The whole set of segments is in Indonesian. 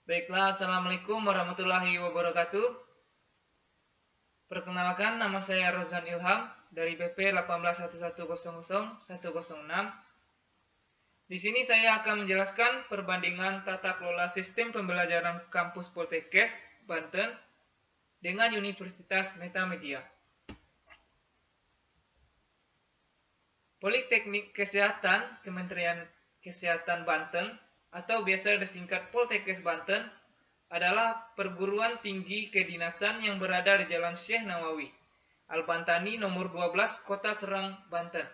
Baiklah, Assalamualaikum warahmatullahi wabarakatuh. Perkenalkan, nama saya Rozan Ilham dari BP 181100106. Di sini saya akan menjelaskan perbandingan tata kelola sistem pembelajaran kampus Poltekkes, Banten dengan Universitas Metamedia. Politeknik Kesehatan Kementerian Kesehatan Banten atau biasa disingkat Poltekkes Banten adalah perguruan tinggi kedinasan yang berada di Jalan Syekh Nawawi, Al-Bantani nomor 12, Kota Serang, Banten.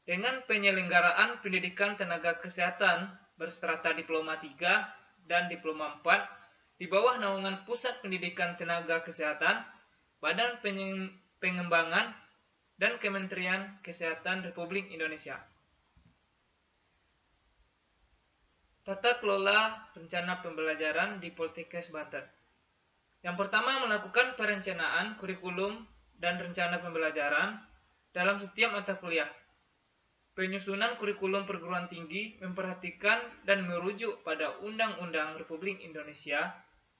Dengan penyelenggaraan pendidikan tenaga kesehatan berstrata diploma 3 dan diploma 4 di bawah naungan Pusat Pendidikan Tenaga Kesehatan, Badan Pengembangan dan Kementerian Kesehatan Republik Indonesia. Tata kelola rencana pembelajaran di Poltekkes Banten. Yang pertama, melakukan perencanaan kurikulum dan rencana pembelajaran dalam setiap mata kuliah. Penyusunan kurikulum perguruan tinggi memperhatikan dan merujuk pada Undang-Undang Republik Indonesia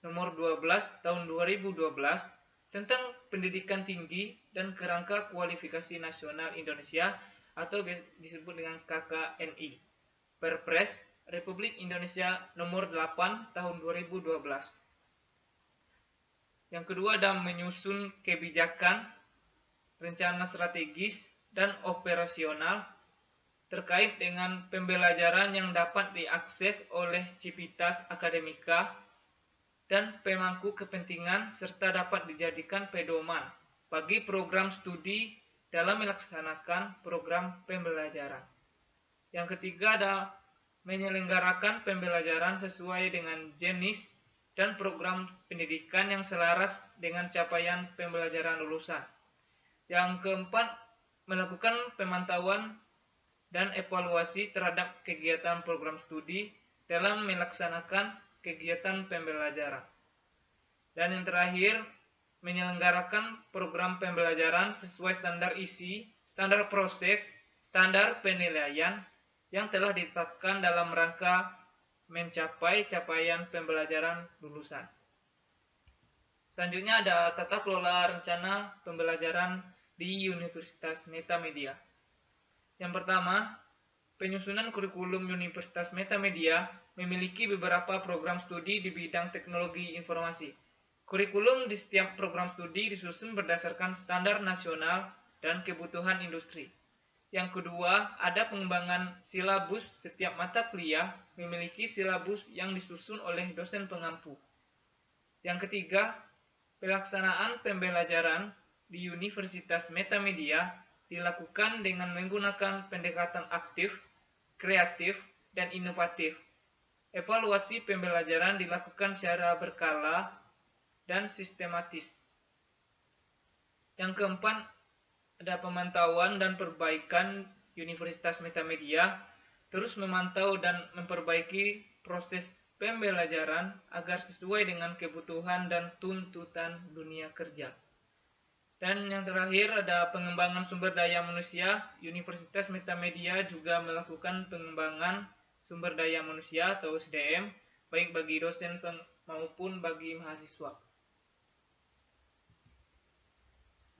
Nomor 12 Tahun 2012 tentang Pendidikan Tinggi dan Kerangka Kualifikasi Nasional Indonesia atau disebut dengan KKNI. Perpres Republik Indonesia Nomor 8 Tahun 2012. Yang kedua adalah menyusun kebijakan, rencana strategis dan operasional terkait dengan pembelajaran yang dapat diakses oleh civitas akademika dan pemangku kepentingan serta dapat dijadikan pedoman bagi program studi dalam melaksanakan program pembelajaran. Yang ketiga adalah menyelenggarakan pembelajaran sesuai dengan jenis dan program pendidikan yang selaras dengan capaian pembelajaran lulusan. Yang keempat, melakukan pemantauan dan evaluasi terhadap kegiatan program studi dalam melaksanakan kegiatan pembelajaran. Dan yang terakhir, menyelenggarakan program pembelajaran sesuai standar isi, standar proses, standar penilaian yang telah ditetapkan dalam rangka mencapai capaian pembelajaran lulusan. Selanjutnya ada tata kelola rencana pembelajaran di Universitas Metamedia. Yang pertama, penyusunan kurikulum Universitas Metamedia memiliki beberapa program studi di bidang teknologi informasi. Kurikulum di setiap program studi disusun berdasarkan standar nasional dan kebutuhan industri. Yang kedua, ada pengembangan silabus. Setiap mata kuliah memiliki silabus yang disusun oleh dosen pengampu. Yang ketiga, pelaksanaan pembelajaran di Universitas Metamedia dilakukan dengan menggunakan pendekatan aktif, kreatif, dan inovatif. Evaluasi pembelajaran dilakukan secara berkala dan sistematis. Yang keempat, ada pemantauan dan perbaikan. Universitas Metamedia terus memantau dan memperbaiki proses pembelajaran agar sesuai dengan kebutuhan dan tuntutan dunia kerja. Dan yang terakhir ada pengembangan sumber daya manusia. Universitas Metamedia juga melakukan pengembangan sumber daya manusia atau SDM baik bagi dosen maupun bagi mahasiswa.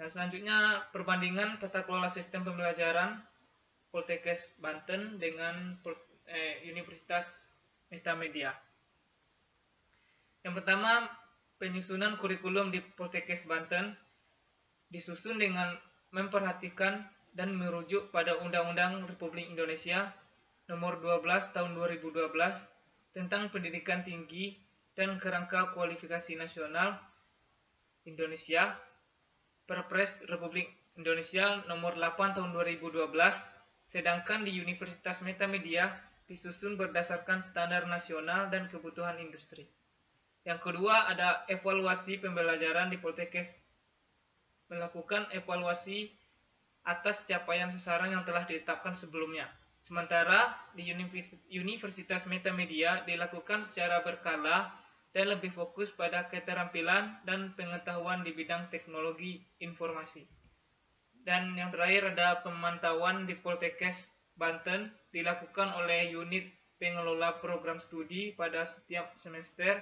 Nah, selanjutnya perbandingan tata kelola sistem pembelajaran Poltekkes Banten dengan Universitas Metamedia. Yang pertama, penyusunan kurikulum di Poltekkes Banten disusun dengan memperhatikan dan merujuk pada Undang-Undang Republik Indonesia Nomor 12 Tahun 2012 tentang Pendidikan Tinggi dan Kerangka Kualifikasi Nasional Indonesia, Perpres Republik Indonesia Nomor 8 Tahun 2012, sedangkan di Universitas Metamedia disusun berdasarkan standar nasional dan kebutuhan industri. Yang kedua ada evaluasi pembelajaran di Poltekkes, melakukan evaluasi atas capaian sasaran yang telah ditetapkan sebelumnya. Sementara di Universitas Metamedia dilakukan secara berkala dan lebih fokus pada keterampilan dan pengetahuan di bidang teknologi informasi. Dan yang terakhir ada pemantauan di Poltekkes Banten dilakukan oleh unit pengelola program studi pada setiap semester,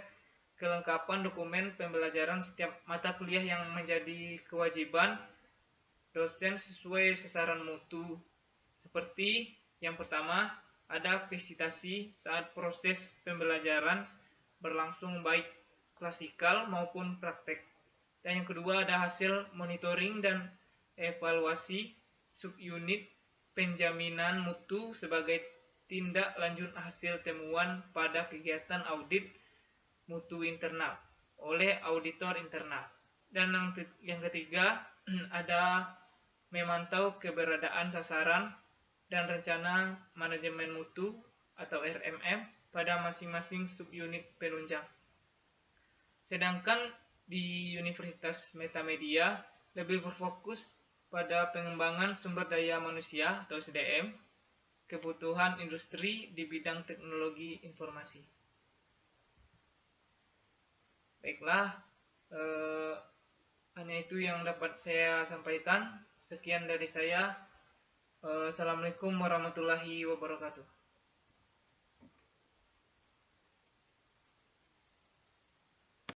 kelengkapan dokumen pembelajaran setiap mata kuliah yang menjadi kewajiban dosen sesuai sasaran mutu. Seperti yang pertama, ada visitasi saat proses pembelajaran berlangsung baik klasikal maupun praktek. Dan yang kedua ada hasil monitoring dan evaluasi subunit penjaminan mutu sebagai tindak lanjut hasil temuan pada kegiatan audit mutu internal oleh auditor internal. Dan yang ketiga ada memantau keberadaan sasaran dan rencana manajemen mutu atau RMM pada masing-masing subunit penunjang. Sedangkan di Universitas Metamedia lebih berfokus pada pengembangan sumber daya manusia atau SDM, kebutuhan industri di bidang teknologi informasi. Baiklah, hanya itu yang dapat saya sampaikan. Sekian dari saya. Assalamualaikum warahmatullahi wabarakatuh.